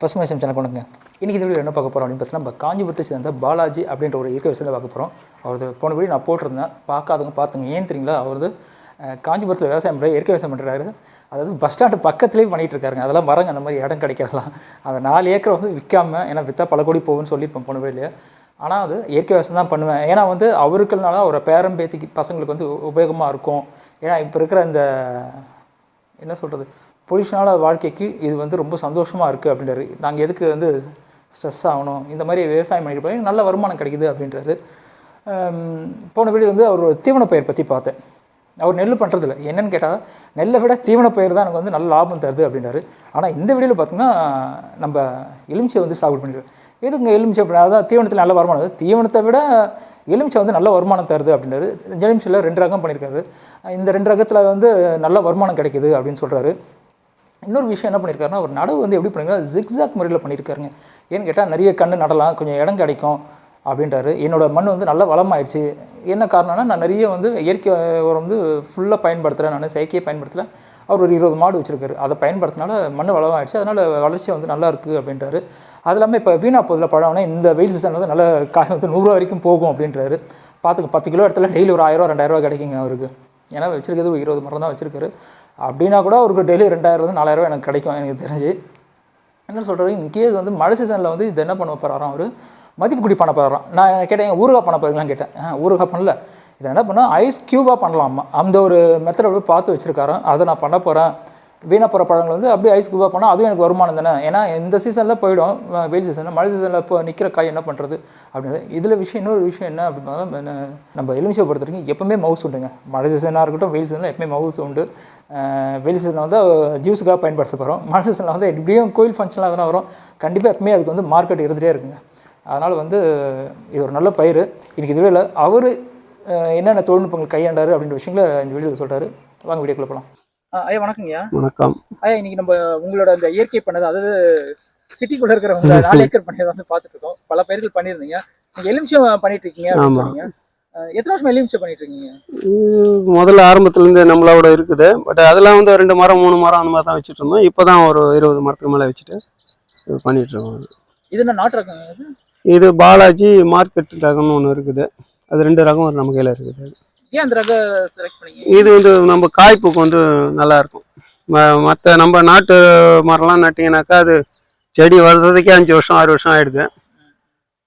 பசுமை சேனல் கொண்டுங்க. இன்றைக்கி இந்த வீடியோ என்ன பார்க்க போகிறோம் அப்படின்னு பார்த்தீங்கன்னா, நம்ம காஞ்சிபுரத்தை சேர்ந்த பாலாஜி அப்படின்ற ஒரு இயற்கை விவசாயத்தை பார்க்க போகிறோம். அவரது போன வீடியோ நான் போட்டிருந்தேன், பார்க்காதவங்க பார்த்துங்க. ஏன் தெரியுங்களா, அவரது காஞ்சிபுரத்தில் விவசாயம் பண்ணுற இயற்கை விவசாயம் பண்ணுறாரு. அதாவது பஸ் ஸ்டாண்டு பக்கத்துலேயே பண்ணிகிட்டு இருக்காருங்க. அதெல்லாம் வரங்க, அந்த மாதிரி இடம் கிடைக்கிறதுலாம். அந்த 4 ஏக்கரை வந்து விற்காமல், ஏன்னா விற்றா பல கோடி போகும்னு சொல்லியிருப்பேன் போன வீடியோலையே. ஆனால் அது இயற்கை விவசாயம் தான் பண்ணுவேன். ஏன்னா வந்து அவருக்குனால ஒரு பேரம்பேத்திக்கு பசங்களுக்கு வந்து உபயோகமாக இருக்கும். ஏன்னா இப்போ இருக்கிற இந்த என்ன சொல்கிறது, பொல்யூஷனான வாழ்க்கைக்கு இது வந்து ரொம்ப சந்தோஷமாக இருக்குது அப்படின்றாரு. நாங்கள் எதுக்கு வந்து ஸ்ட்ரெஸ் ஆகணும், இந்த மாதிரி விவசாயம் பண்ணிட்டு போய் நல்ல வருமானம் கிடைக்குது அப்படின்றாரு. போன வீடியோ வந்து அவர் தீவன பயிர் பற்றி பார்த்தேன். அவர் நெல் பண்ணுறதில்ல. என்னென்னு கேட்டால், நெல்லை விட தீவன பயிர் தான் எனக்கு வந்து நல்ல லாபம் தருது அப்படின்றாரு. ஆனால் இந்த வீடியோவில் பார்த்திங்கன்னா, நம்ம எலுமிச்சை வந்து சாகுபடி பண்ணிடுறோம். எதுங்க எலுமிச்சை அப்படின்னா, அதான் தீவனத்தில் நல்ல வருமானம் தருது. தீவனத்தை விட எலுமிச்சை வந்து நல்ல வருமானம் தருது அப்படின்றாரு. எலுமிச்சையில் 2 ரகம் பண்ணியிருக்காரு. இந்த 2 ரகத்தில் வந்து நல்ல வருமானம் கிடைக்குது அப்படின்னு சொல்கிறாரு. இன்னொரு விஷயம் என்ன பண்ணியிருக்காருன்னா, ஒரு நடவு வந்து எப்படி பண்ணியிருக்காரு, ஜிக்ஸாக் முறையில் பண்ணியிருக்காருங்க. ஏன்னு கேட்டால், நிறைய கன்று நடலாம், கொஞ்சம் இடம் கிடைக்கும் அப்படின்றாரு. என்னோடய மண் வந்து நல்ல வளமாயிடுச்சு. என்ன காரணம்னா, நான் நிறைய வந்து இயற்கை உரம் வந்து ஃபுல்லாக பயன்படுத்துகிறேன், நான் செயற்கையை பயன்படுத்துகிறேன். அவர் ஒரு 20 மாடு வச்சுருக்காரு. அதை பயன்படுத்தினால மண் வளமாயிடுச்சு, அதனால் வளர்ச்சி வந்து நல்லா இருக்குது அப்படின்றாரு. அது இல்லாமல் இப்போ வீணா போதில் பழம்னா இந்த வெயில் சீசன் வந்து நல்ல காய் வந்து 100 ரூபா வரைக்கும் போகும் அப்படின்றாரு. பார்த்துக்கு 10 கிலோ இடத்துல டெய்லி ஒரு 1000 2000 ரூபா கிடைக்குங்க அவருக்கு. ஏன்னா வச்சுருக்கிறது 20 மரம் தான் வச்சுருக்காரு. அப்படின்னா கூட அவருக்கு டெய்லி 2000 4000 எனக்கு கிடைக்கும் எனக்கு தெரிஞ்சு. என்ன சொல்கிறாரு, இன்கேஸ் வந்து மழை சீசனில் வந்து இது என்ன பண்ண போகிறாராம், அவர் மதிப்பு குடி பண்ண போகிறாராம். நான் கேட்டேன், ஊறுகாய் பண்ண போகிறீங்களான்னு கேட்டேன். ஊறுகாய் பண்ணல, இதை என்ன பண்ணால் ஐஸ் க்யூபாக பண்ணலாமா, அந்த ஒரு மெத்தடை போய் பார்த்து வச்சுருக்காராம். அதை நான் பண்ண போகிறேன். வீணாக போகிற பழங்கள் வந்து அப்படியே ஐஸ் க்யூபாக பண்ணால் அதுவும் எனக்கு வருமானம் தானே. ஏன்னா இந்த சீசனில் போயிடும், வெயில் சீசனில். மழை சீசனில் இப்போ நிற்கிற காய் என்ன பண்ணுறது அப்படின்னு. இதில் இன்னொரு விஷயம் என்ன அப்படின்னா, நம்ம எலுமிச்சை பொறுத்த வரைக்கும் எப்பவுமே மவுஸ் உண்டுங்க. மழை சீசனாக இருக்கட்டும், வெயில் சீசனில் எப்பவுமே மவுஸ் உண்டு. வெயில் சீசனில் வந்து ஜூஸுக்காக பயன்படுத்த போகிறோம். மழை சீசனில் வந்து எப்படியும் கோயில் ஃபங்க்ஷனாக தானே வரும். கண்டிப்பாக எப்பவுமே அதுக்கு வந்து மார்க்கெட் இருந்துகிட்டே இருக்குங்க. அதனால் வந்து இது ஒரு நல்ல பயிர். இன்றைக்கி இதுவே இல்லை, அவர் என்னென்ன தொழில்நுட்பங்கள் கையாண்டாரு அப்படின்ற விஷயங்களை இந்த வீடியோவில் சொல்கிறாரு. வாங்க வீடியோக்குள்ளே போகலாம். ஐயா வணக்கங்கய்யா. வணக்கம் ஐயா. இன்றைக்கி நம்ம உங்களோட அந்த இயற்கை பண்ணது, அதாவது சிட்டிக்குள்ளே இருக்கிற 4 ஏக்கர் பண்ணதை வந்து பார்த்துட்டு இருக்கோம். பல பயிர்கள் பண்ணியிருந்தீங்க. நீங்கள் எலுமிச்சம் பண்ணிட்டு இருக்கீங்க அப்படின்னு சொன்னீங்க. எத்தனை வருஷம் எலுமிச்சம் பண்ணிட்டு இருக்கீங்க? முதல்ல ஆரம்பத்துலேருந்து நம்மளோட இருக்குது. பட் அதெல்லாம் வந்து 2 மரம் 3 மரம் அந்த மாதிரி தான் வச்சுட்டு இருந்தோம். இப்போ தான் ஒரு 20 மரத்துக்கு மேலே வச்சுட்டு பண்ணிட்டு இருக்கோம். இது என்ன நாட்டு ரகம்? இது பாலாஜி மார்க்கெட் ரகம்னு ஒன்று இருக்குது. அது 2 ரகம் நம்ம கையில் இருக்குது. ஏன் அந்த ரகம் செலக்ட் பண்ணீங்க? இது வந்து நம்ம காய்ப்புக்கு வந்து நல்லா இருக்கும். மற்ற நம்ம நாட்டு மரம்லாம் நட்டிங்கனாக்கா அது செடி வளர்றதுக்கே 5 வருஷம் 6 வருஷம் ஆயிடுது.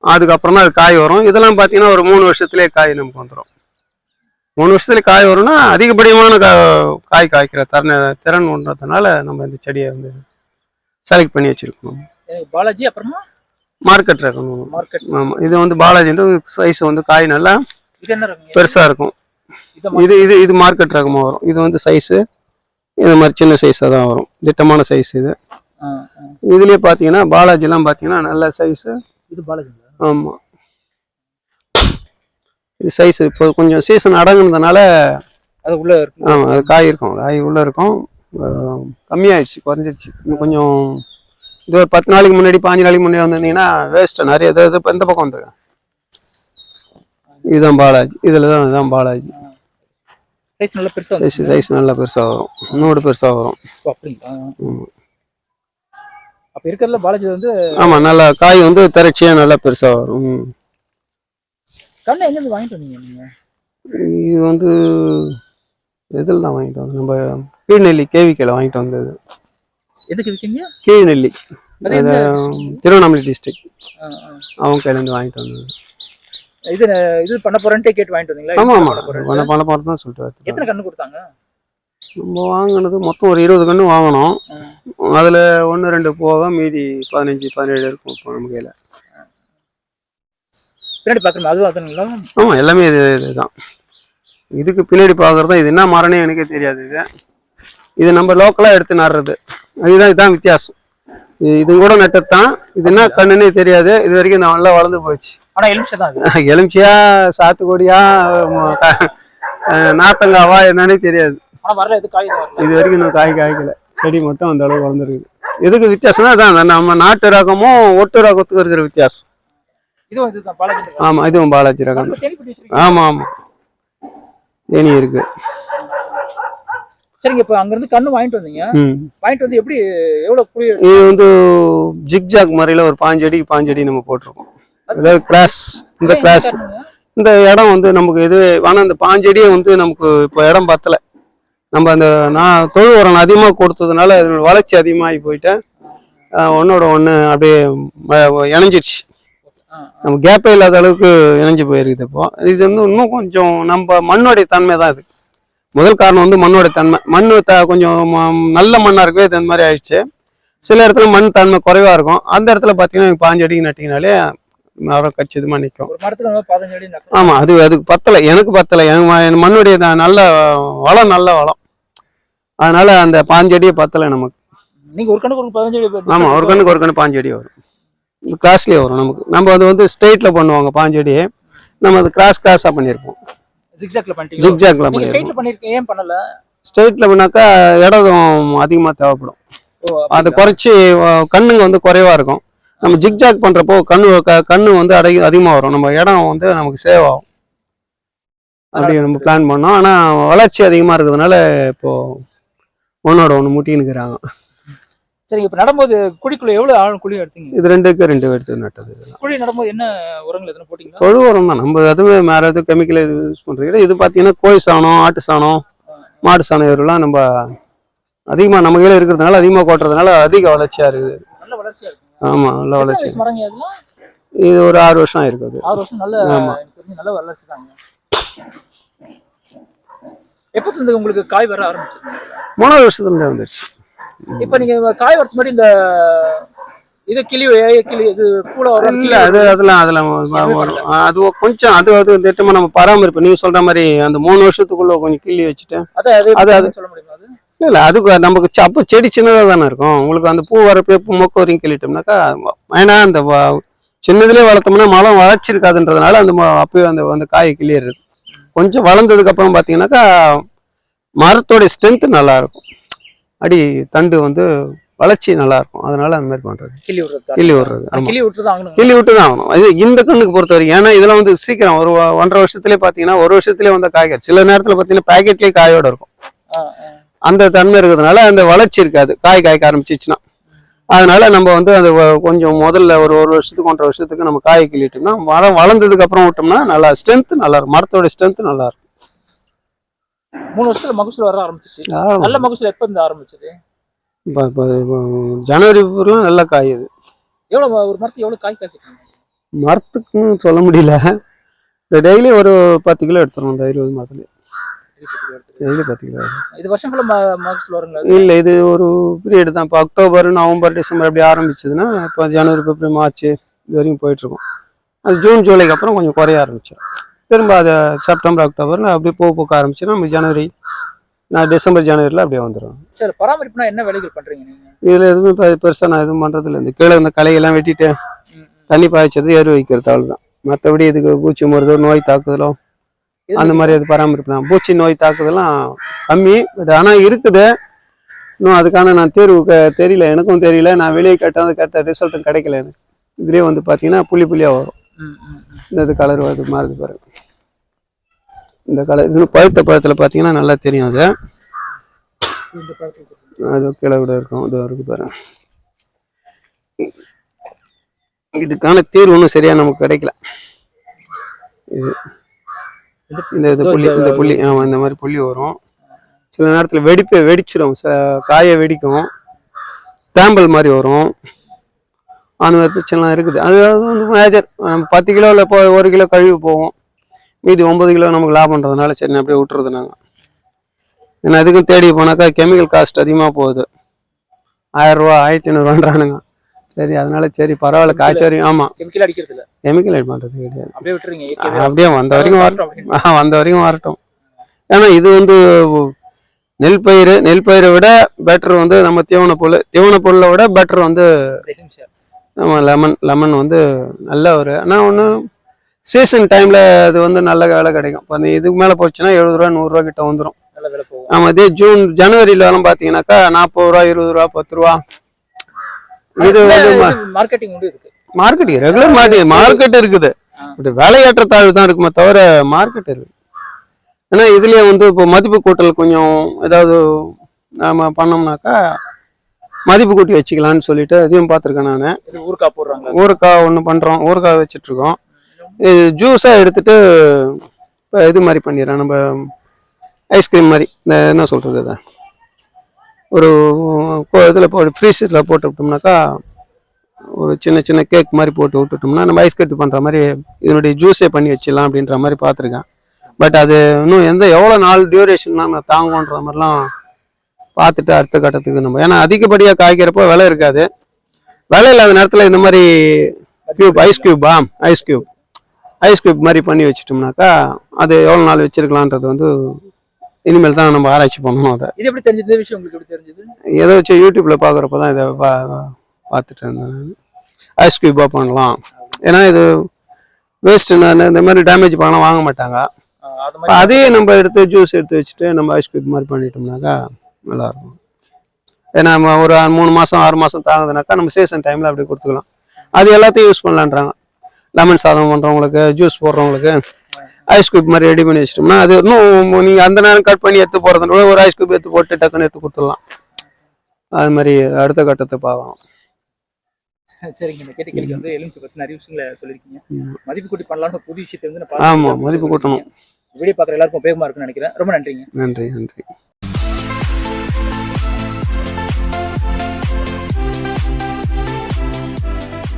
அதுக்கப்புறம் தான் அது காய் வரும். இதெல்லாம் பார்த்தீங்கன்னா ஒரு 3 வருஷத்துலேயே காய் நமக்கு வந்துடும். 3 வருஷத்துலேயே காய் வரும்னா அதிகப்படியான காய் காய்க்கிற திறன் ஒன்றதுனால நம்ம இந்த செடியை வந்து செலக்ட் பண்ணி வச்சிருக்கோம். பாலாஜி அப்புறமா மார்க்கெட் ரகம். மார்க்கெட். ஆமாம், இது வந்து பாலாஜின்ற சைஸ் வந்து காய் நல்லா பெருசாக இருக்கும். இது மார்க்கெட் ரகமாக வரும். இது வந்து சைஸு இந்த மாதிரி சின்ன சைஸாக தான் வரும், திட்டமான சைஸ். இதுலேயே பார்த்தீங்கன்னா பாலாஜிலாம் பார்த்தீங்கன்னா நல்ல சைஸு. இது பாலாஜி. ஆமாம், இது சைஸ் இப்போ கொஞ்சம் சீசன் அடங்குனதுனால அது உள்ளே இருக்கும். ஆமாம், அது காய் இருக்கும், காய் உள்ளே இருக்கும். கம்மியாயிடுச்சு, குறைஞ்சிருச்சு. இன்னும் கொஞ்சம் இது ஒரு 10 நாளைக்கு முன்னாடி 5 நாளைக்கு முன்னாடி வந்திருந்தீங்கன்னா வேஸ்ட்டு நிறைய. இது இந்த பக்கம் வந்துருக்கேன். இதுதான் பாலாஜி. இதில் தான் இதுதான் பாலாஜி. சைஸ் நல்லா பெருசாக, சைஸ் நல்லா பெருசாக வரும், நோடு பெருசாக வரும். அப்போ இருக்கிறதுல பாலாஜி வந்து ஆமாம், நல்லா காய் வந்து திரட்சியாக நல்லா பெருசாக வரும். கண்ணை எங்கேருந்து வாங்கிட்டு வந்தீங்க நீங்கள்? இது வந்து இதில் தான் வாங்கிட்டு வந்தோம். நம்ம கீழ்நெல்லி கேவிக்கையில் வாங்கிட்டு வந்தது. எதுக்கு இருக்கீங்க? கீழ்நெல்லி, திருவண்ணாமலை டிஸ்ட்ரிக்ட். அவங்க கையிலேருந்து வாங்கிட்டு வந்தது. இது பண்ண போறேன்ட்டே கேட்டு வாங்கிட்டு வந்தீங்களா? ஆமாம் ஆமாம், பண்ண போகிறது தான் சொல்லிட்டு. எத்தனை கன்று கொடுத்தாங்க? நம்ம வாங்கினது மொத்தம் ஒரு 20 கன்று வாங்கினோம். அதில் 1 2 போக மீதி 15 17 இருக்கும் இப்போ நம்ம கையில். பின்னாடி பார்க்கணும், அதுவும் அதுங்களா? ஆமாம், எல்லாமே இதுதான். இதுக்கு பின்னாடி பார்க்குறதா. இது என்ன மரனே எனக்கே தெரியாது. இது நம்ம லோக்கலாக எடுத்து நடுறது. இதுதான் வித்தியாசம். இது கூட நட்டது தான். இது என்ன கண்ணுன்னே தெரியாது. இது வரைக்கும் நல்லா வளர்ந்து போச்சு. ஆனால் எலுமிச்சை தான். எலுமிச்சியா, சாத்துக்குடியா, நாத்தங்காவா என்னன்னே தெரியாது. இது வரைக்கும் இன்னும் காய் காய்க்கல. செடி மட்டும் அந்த அளவுக்கு வளர்ந்துருக்குது. எதுக்கு வித்தியாசம்னா அதான் நம்ம நாட்டு ரகமும் ஒட்டு ரகத்துக்கும் இருக்கிற வித்தியாசம். ஆமாம், இதுவும் பாலாஜி ரகம். ஆமாம் ஆமாம், தேனி இருக்கு. சரிங்க, இப்போ அங்கிருந்து கண்ணு வாங்கிட்டு வந்தீங்க. வாங்கிட்டு வந்து எப்படி எவ்வளவு குழி? இது வந்து ஜிக்ஜாக் முறையில் ஒரு 5 அடிக்கு 5 அடி நம்ம போட்டிருக்கோம். அதாவது கிராஸ், இந்த கிராஸ் இந்த இடம் வந்து நமக்கு இது. ஆனால் அந்த 5 அடியை வந்து நமக்கு இப்போ இடம் பத்தலை. நம்ம அந்த நான் தொழு உரம் அதிகமாக கொடுத்ததுனால அதோட வளர்ச்சி அதிகமாகி போயிட்டு ஒன்னோட ஒன்று அப்படியே இணைஞ்சிடுச்சு. நம்ம கேப்பே இல்லாத அளவுக்கு இணைஞ்சு போயிருக்குது. இப்போ இது வந்து இன்னும் கொஞ்சம் நம்ம மண்ணோடைய தன்மை தான் இது. முதல் காரணம் வந்து மண்ணோட தன்மை. மண் கொஞ்சம் நல்ல மண்ணாக இருக்கவே இது இந்த மாதிரி ஆயிடுச்சு. சில இடத்துல மண் தன்மை குறைவாக இருக்கும். அந்த இடத்துல பார்த்தீங்கன்னா 5 அடிக்கு நட்டிங்கனாலே மரம் கச்சிதமாக நிற்கும். ஆமாம், அதுக்கு பத்தலை, எனக்கு பத்தலை. என் மண்ணுடைய நல்ல வளம், நல்ல வளம். அதனால அந்த 5 அடியே பத்தலை நமக்கு. நீங்கள் ஒரு கணக்கு 15 அடி? ஆமாம், ஒரு கண்ணுக்கு 5 அடி வரும். கிராஸ்லேயே வரும் நமக்கு. நம்ம அது வந்து ஸ்ட்ரெயிட்டில் பண்ணுவாங்க 5 அடி. நம்ம அது கிராஸாக பண்ணியிருப்போம். ஜிக்ஜாக்ல பண்ணிட்டீங்க? ஜிக்ஜாக்ல பண்ணிருக்கீங்க. ஸ்ட்ரெயிட்ல பண்ணிருக்கீங்க, ஏன் பண்ணல? ஸ்ட்ரெயிட்ல பண்ணாக்கா இடம் அதிகமாக தேவைப்படும். அதை குறைச்சி கண்ணுங்க வந்து குறைவா இருக்கும். நம்ம ஜிக்ஜாக் பண்றப்போ கண்ணு வந்து அதிகமாக வரும். நம்ம இடம் வந்து நமக்கு சேவ் ஆகும். அப்படி நம்ம பிளான் பண்ணோம். ஆனால் வளர்ச்சி அதிகமாக இருக்கிறதுனால இப்போ ஒன்னோட ஒன்று முட்டின்னுக்குறாங்க. சரிங்க, இப்போ நடும்போது குழிக்குள்ள எவ்வளோ ஆழம் குழி எடுத்தீங்க? இது 2க்கு 2 எடுத்து நட்டது. குழி நடும்போது என்ன உரங்கள் எதுவும் போட்டீங்க? தொழு உரம் தான். நம்ம எதுவுமே வேற எதுவும் கெமிக்கல் யூஸ் பண்ணுறது. இது பார்த்தீங்கன்னா கோழி சாணம், ஆட்டு சாணம், மாடு சாணம் இதெல்லாம் நம்ம அதிகமாக நம்ம கையில் இருக்கிறதுனால அதிகமாக கொட்டுறதுனால அதிக வளர்ச்சியாக இருக்குது. நல்ல வளர்ச்சியாக இருக்கு. ஆமாம், நல்ல வளர்ச்சி. இது ஒரு 6 வருஷம் இருக்குது. 6 வருஷம். நல்ல நல்ல வளர்ச்சி தாங்க. எப்போ இருந்து உங்களுக்கு காய் வர ஆரம்பிச்சது? 3 வருஷத்துல வந்துருச்சு. இப்போ நீங்க காய் வரது மாதிரி இந்த இது கிளி இது கூட வரும் இல்ல? அதெல்லாம் அது கொஞ்சம் அது திட்டமா நம்ம பராமரிப்பு. நீங்க சொல்ற மாதிரி அந்த 3 வருஷத்துக்குள்ள கொஞ்சம் கிள்ளி வச்சுட்டு அது சொல்ல முடியுமா? இல்ல, அதுக்கு நமக்கு அப்போ செடி சின்னதாக தானே இருக்கும். உங்களுக்கு அந்த பூ வரப்போ மொக்க வரைக்கும் கிள்ளிட்டோம்னாக்கா, ஏன்னா அந்த சின்னதுலேயே வளர்த்தோம்னா மரம் வளர்ச்சி இருக்காதுன்றதுனால அந்த அப்பயே அந்த காயை கிளியறது. கொஞ்சம் வளர்ந்ததுக்கு அப்புறம் பார்த்தீங்கன்னாக்கா மரத்தோட ஸ்ட்ரென்த் நல்லா இருக்கும். அடி தண்டு வந்து வளர்ச்சி நல்லா இருக்கும். அதனால அந்த மாதிரி பண்றது. கிள்ளி விடுறது. கிள்ளி விட்டு தான் ஆகணும். இது இந்த கண்ணுக்கு பொறுத்த வரைக்கும். ஏன்னா இதெல்லாம் வந்து சீக்கிரம் ஒரு 1.5 வருஷத்துலேயே பார்த்தீங்கன்னா 1 வருஷத்துலேயே வந்து காய்கறி. சில நேரத்தில் பார்த்தீங்கன்னா பேக்கெட்லேயே காயோட இருக்கும். அந்த தன்மை இருக்கிறதுனால அந்த வளர்ச்சி இருக்காது காய்க்க ஆரம்பிச்சிச்சுன்னா. அதனால நம்ம வந்து அது கொஞ்சம் முதல்ல ஒரு வருஷத்துக்கு 1.5 வருஷத்துக்கு நம்ம காய் கிள்ளிட்டோம்னா மரம் வளர்ந்ததுக்கு அப்புறம் விட்டோம்னா நல்லா ஸ்ட்ரென்த் நல்லா இருக்கும். மரத்தோட ஸ்ட்ரென்த் நல்லா இருக்கும். 3 வருஷத்துல மகசூல் வர ஆரம்பிச்சிச்சு. நல்ல மகசூல் எப்போ இருந்து ஆரம்பிச்சது? ஜனவரி பிப்ரவரி நல்ல காய். அது எவ்வளவு ஒரு மரத்துக்கு எவ்வளவு காய் காய்க்கும்? மரத்துக்குன்னு சொல்ல முடியல. டெய்லி ஒரு 10 கிலோ எடுத்துருவோம். இந்த 20 மாதத்துல டெய்லி 10 கிலோ. இது வருஷம் ஃபுல்லா மகசூல் வருங்களா? இல்லை, இது ஒரு பீரியட் தான். இப்போ அக்டோபர், நவம்பர், டிசம்பர் அப்படி ஆரம்பிச்சதுன்னா இப்போ ஜனவரி, பிப்ரவரி, மார்ச் இது வரைக்கும் போயிட்டு இருக்கும். அது ஜூன், ஜூலைக்கு அப்புறம் கொஞ்சம் குறைய ஆரம்பிச்சிடும். திரும்ப அது செப்டம்பர், அக்டோபர்ல அப்படியே பூக்க ஆரம்பிச்சுன்னா நம்ம ஜனவரி, டிசம்பர், ஜனவரியில் அப்படியே வந்துடும். சரி, பராமரிப்புனா என்ன வேலைகள் பண்றீங்க நீங்க? இதுல எதுவுமே பெருசா நான் எதுவும் பண்றது இல்லை. இந்த கீழே இந்த களையெல்லாம் வெட்டிட்டு தண்ணி பாய்ச்சது, எரு வைக்கிறது, அவ்வளவுதான். மற்றபடி இதுக்கு பூச்சி மருதோ நோய் தாக்குதலோ அந்த மாதிரி அது பராமரிப்பு தான். பூச்சி நோய் தாக்குதெல்லாம் கம்மி. பட் ஆனால் இருக்குது. இன்னும் அதுக்கான நான் தீர்வு தெரியல, எனக்கும் தெரியல. நான் வெளியே கேட்ட ரிசல்ட்டும் கிடைக்கல எனக்கு. இதுலேயே வந்து பார்த்தீங்கன்னா புள்ளியாக வரும். இந்த கலர் அது மாறுது பாருங்க. இந்த கலர் இது பழுத்த பழத்தில் பார்த்தீங்கன்னா நல்லா தெரியும். அது கீழே கூட இருக்கும். இது இருக்கு பாருங்க. இதுக்கான தீர்வு ஒன்றும் சரியா நமக்கு கிடைக்கல. இது இந்த புள்ளி ஆமாம், இந்த மாதிரி புள்ளி வரும். சில நேரத்தில் வெடிச்சிடும். காயை வெடிக்கும், தேம்பல் மாதிரி வரும். அந்த மாதிரி பிரச்சனைலாம் இருக்குது. அது வந்து மேஜர். நம்ம 10 கிலோவில் இப்போ 1 கிலோ கழிவு போகும். மீதி 9 கிலோ நமக்கு லாபம்ன்றதுனால சரி அப்படியே விட்டுறது நாங்கள். ஏன்னா அதுக்கும் தேடி போனாக்கா கெமிக்கல் காஸ்ட் அதிகமாக போகுது. 1000 ரூபா 1500 சரி, அதனால சரி பரவாயில்ல காய்ச்சல் வரைக்கும். ஆமாம், கெமிக்கல் அடிக்க பண்ணுறது கிடையாது. அப்படியே வந்த வரைக்கும் வரட்டும். ஏன்னா இது வந்து நெல் பயிரை விட பெட்டர் வந்து நம்ம தீவன பொருளை விட பெட்டர் வந்து நம்ம லெமன் வந்து நல்ல ஒரு. ஆனால் ஒன்று சீசன் டைமில் அது வந்து நல்ல வேலை கிடைக்கும். இப்போ இதுக்கு மேலே போச்சுன்னா 70 ரூபா 100 ரூபா கிட்ட வந்துடும். ஆமாம், இதே ஜூன் ஜனவரியிலலாம் பார்த்தீங்கன்னாக்கா 40 ரூபா 20 ரூபா 10 ரூபா. இது வந்து மார்க்கெட்டிங் ரெகுலர் மார்க்கெட் இருக்குது. விலையேற்ற தாழ்வு தான் இருக்குமே தவிர மார்க்கெட் இருக்கு. ஏன்னா இதுலேயே வந்து இப்போ மதிப்பு கூட்டல் கொஞ்சம் ஏதாவது நாம பண்ணோம்னாக்கா மதிப்பு கூட்டி வச்சுக்கலான்னு சொல்லிட்டு அதையும் பார்த்துருக்கேன் நான். இது ஊறுகாய் போடுறாங்க. ஊறுகாய் ஒன்று பண்ணுறோம், ஊறுகாய் வச்சிட்ருக்கோம். இது ஜூஸாக எடுத்துட்டு இப்போ இது மாதிரி பண்ணிடுறேன், நம்ம ஐஸ்கிரீம் மாதிரி. இந்த என்ன சொல்கிறது, அதை ஒரு இதில் ஃப்ரீசரில் போட்டு விட்டோம்னாக்கா ஒரு சின்ன சின்ன கேக் மாதிரி போட்டு விட்டுட்டோம்னா நம்ம ஐஸ் கட்டு பண்ணுற மாதிரி இதனுடைய ஜூஸே பண்ணி வச்சிடலாம் அப்படின்ற மாதிரி பார்த்துருக்கேன். பட் அது இன்னும் எவ்வளோ நாள் டியூரேஷன் நான் தாங்குன்ற மாதிரிலாம் பார்த்துட்டு அடுத்த கட்டத்துக்கு நம்ம, ஏன்னா அதிகப்படியாக காய்க்கிறப்போ விலை இருக்காது. விலை இல்லாத நேரத்தில் இந்த மாதிரி ஐஸ் கியூப் மாதிரி பண்ணி வச்சிட்டோம்னாக்கா அது எவ்வளோ நாள் வச்சிருக்கலான்றது வந்து இனிமேல் தான் நம்ம ஆராய்ச்சி பண்ணணும். அதை இது எப்படி தெரிஞ்சது, விஷயம் உங்களுக்கு எப்படி தெரிஞ்சது? எதை வச்சு யூடியூப்ல பார்க்குறப்ப தான் இதை பார்த்துட்டு இருந்தேன். ஐஸ் கியூபாக பண்ணலாம், ஏன்னா இது வேஸ்ட், இந்த மாதிரி டேமேஜ் பண்ணலாம் வாங்க மாட்டாங்க. அதையே நம்ம எடுத்து ஜூஸ் எடுத்து வச்சுட்டு நம்ம ஐஸ் கியூப் மாதிரி பண்ணிட்டோம்னாக்கா நல்லாயிருக்கும். ஏன்னா நம்ம ஒரு 3 மாதம் 6 மாதம் தாங்குதுனாக்கா நம்ம சீசன் டைமில் அப்படி கொடுத்துக்கலாம். அது எல்லாத்தையும் யூஸ் பண்ணலான்றாங்க. லெமன் சாதம் பண்ணுறவங்களுக்கு, ஜூஸ் போடுறவங்களுக்கு ஐஸ் கியூப் மாதிரி ரெடி பண்ணி வச்சிட்டோம்னா அது இன்னும் நீங்கள் அந்த நேரம் கட் பண்ணி எடுத்து போகிறதுனால ஒரு ஐஸ் கியூப் எடுத்து போட்டு டக்குன்னு எடுத்து கொடுத்துடலாம். அது மாதிரி அடுத்த கட்டத்தை பார்க்கலாம். சரிங்க, இந்த கேட்ட கேள்விக்கு வந்து எலுமிச்சை பற்றி நிறைய விஷயங்களை சொல்லியிருக்கீங்க. மதிப்பு கூட்டி பண்ணலாம்னு புது விஷயத்தை வந்து ஆமாம், மதிப்பு கூட்டணும். வீடியோ பார்க்குற எல்லாருக்கும் உபயோகமாக இருக்குன்னு நினைக்கிறேன். ரொம்ப நன்றிங்க. நன்றி.